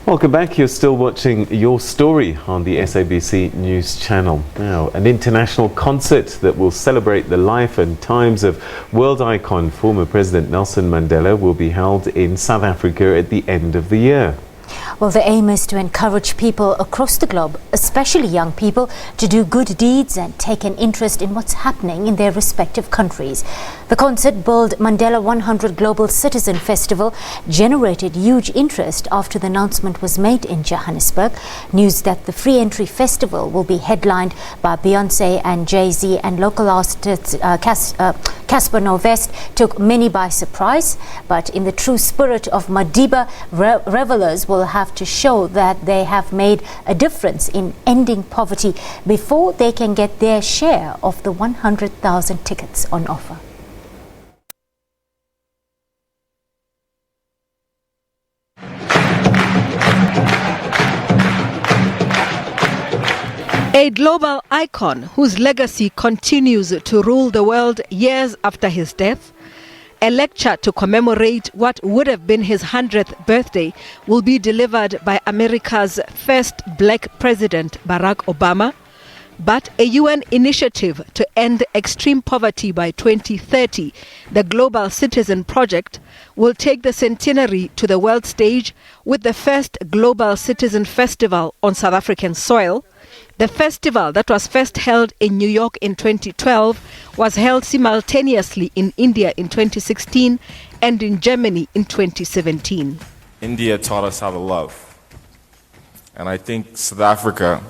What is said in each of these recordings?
Welcome back. You're still watching Your Story on the SABC News Channel. Now, an international concert that will celebrate the life and times of world icon former President Nelson Mandela will be held in South Africa at the end of the year. Well, the aim is to encourage people across the globe, especially young people, to do good deeds and take an interest in what's happening in their respective countries. The concert, billed Mandela 100 Global Citizen Festival, generated huge interest after the announcement was made in Johannesburg. News that the free entry festival will be headlined by Beyonce and Jay Z and local artist Casper Novest took many by surprise. But in the true spirit of Madiba, revelers will have to show that they have made a difference in ending poverty before they can get their share of the 100,000 tickets on offer. A global icon whose legacy continues to rule the world years after his death. A lecture to commemorate what would have been his 100th birthday will be delivered by America's first black president, Barack Obama. But a UN initiative to end extreme poverty by 2030, the Global Citizen Project, will take the centenary to the world stage with the first Global Citizen Festival on South African soil. The festival, that was first held in New York in 2012, was held simultaneously in India in 2016 and in Germany in 2017. India taught us how to love. And I think South Africa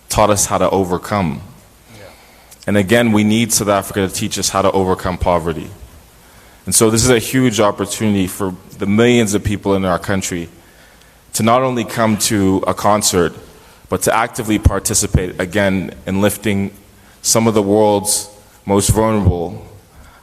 taught us how to overcome. And again, we need South Africa to teach us how to overcome poverty. And so this is a huge opportunity for the millions of people in our country to not only come to a concert, but to actively participate again in lifting some of the world's most vulnerable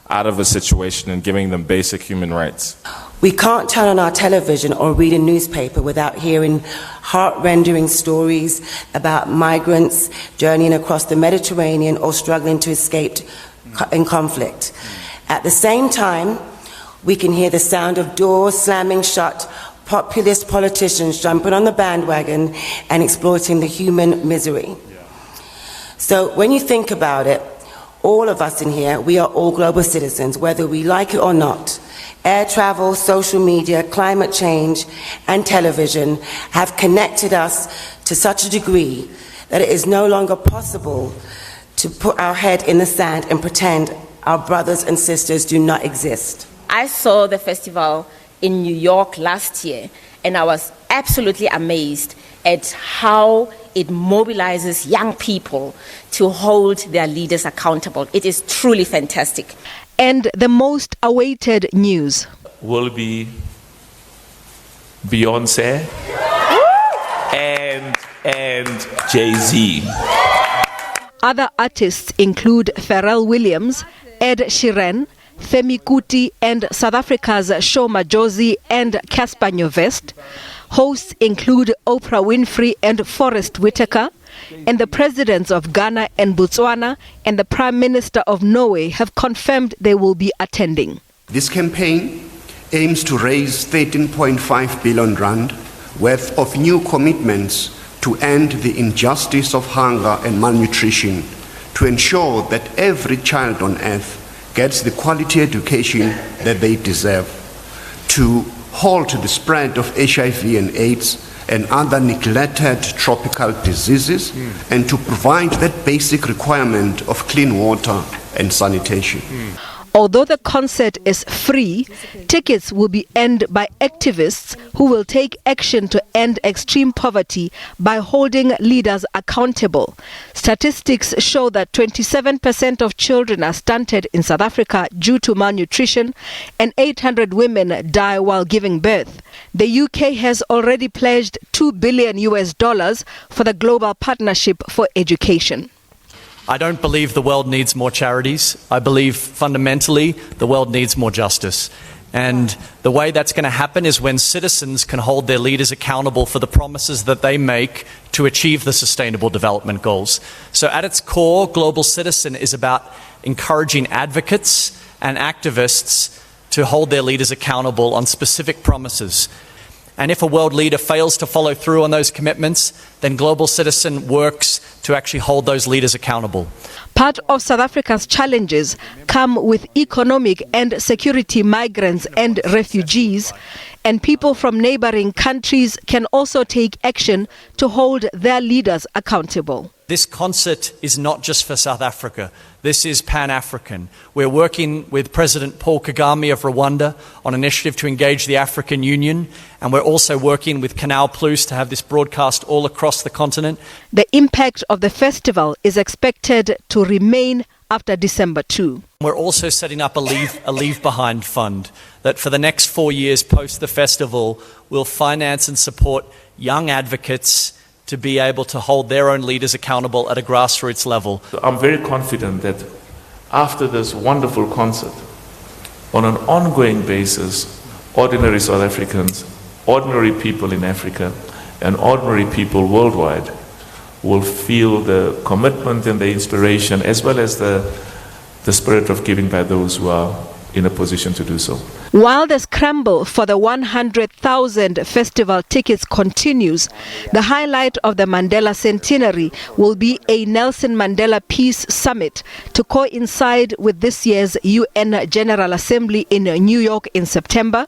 out of a situation and giving them basic human rights. We can't turn on our television or read a newspaper without hearing heart-rending stories about migrants journeying across the Mediterranean or struggling to escape in conflict. At the same time, we can hear the sound of doors slamming shut, populist politicians jumping on the bandwagon and exploiting the human misery. So when you think about it, all of us in here, we are all global citizens, whether we like it or not. Air travel, social media, climate change, and television have connected us to such a degree that it is no longer possible to put our head in the sand and pretend our brothers and sisters do not exist. I saw the festival in New York last year, and I was absolutely amazed at how it mobilizes young people to hold their leaders accountable. It is truly fantastic. And the most awaited news will be Beyonce and Jay Z. Other artists include Pharrell Williams, Ed Sheeran, Femi Kuti and South Africa's Shoma Josie and Casper Novest. Hosts include Oprah Winfrey and Forrest Whitaker, and the presidents of Ghana and Botswana and the Prime Minister of Norway have confirmed they will be attending. This campaign aims to raise 13.5 billion rand worth of new commitments to end the injustice of hunger and malnutrition, to ensure that every child on earth gets the quality education that they deserve, to halt the spread of HIV and AIDS and other neglected tropical diseases, and to provide that basic requirement of clean water and sanitation. Although the concert is free, tickets will be earned by activists who will take action to end extreme poverty by holding leaders accountable. Statistics show that 27% of children are stunted in South Africa due to malnutrition, and 800 women die while giving birth. The UK has already pledged $2 billion for the Global Partnership for Education. I don't believe the world needs more charities. I believe fundamentally the world needs more justice. And the way that's going to happen is when citizens can hold their leaders accountable for the promises that they make to achieve the Sustainable Development Goals. So at its core, Global Citizen is about encouraging advocates and activists to hold their leaders accountable on specific promises. And if a world leader fails to follow through on those commitments, then Global Citizen works to actually hold those leaders accountable. Part of South Africa's challenges come with economic and security migrants and refugees, and people from neighboring countries can also take action to hold their leaders accountable. This concert is not just for South Africa. This is Pan-African. We're working with President Paul Kagame of Rwanda on an initiative to engage the African Union, and we're also working with Canal Plus to have this broadcast all across the continent. The impact of the festival is expected to remain after December 2. We're also setting up a Leave Behind fund that for the next 4 years post the festival will finance and support young advocates to be able to hold their own leaders accountable at a grassroots level. I'm very confident that after this wonderful concert, on an ongoing basis, ordinary South Africans, ordinary people in Africa, and ordinary people worldwide will feel the commitment and the inspiration, as well as the spirit of giving by those who are in a position to do so. While the scramble for the 100,000 festival tickets continues, the highlight of the Mandela Centenary will be a Nelson Mandela Peace Summit to coincide with this year's UN General Assembly in New York in September.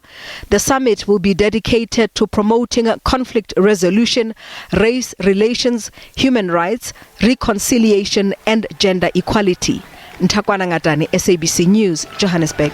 The summit will be dedicated to promoting conflict resolution, race relations, human rights, reconciliation and gender equality. Ntakwana Ngatani, SABC News, Johannesburg.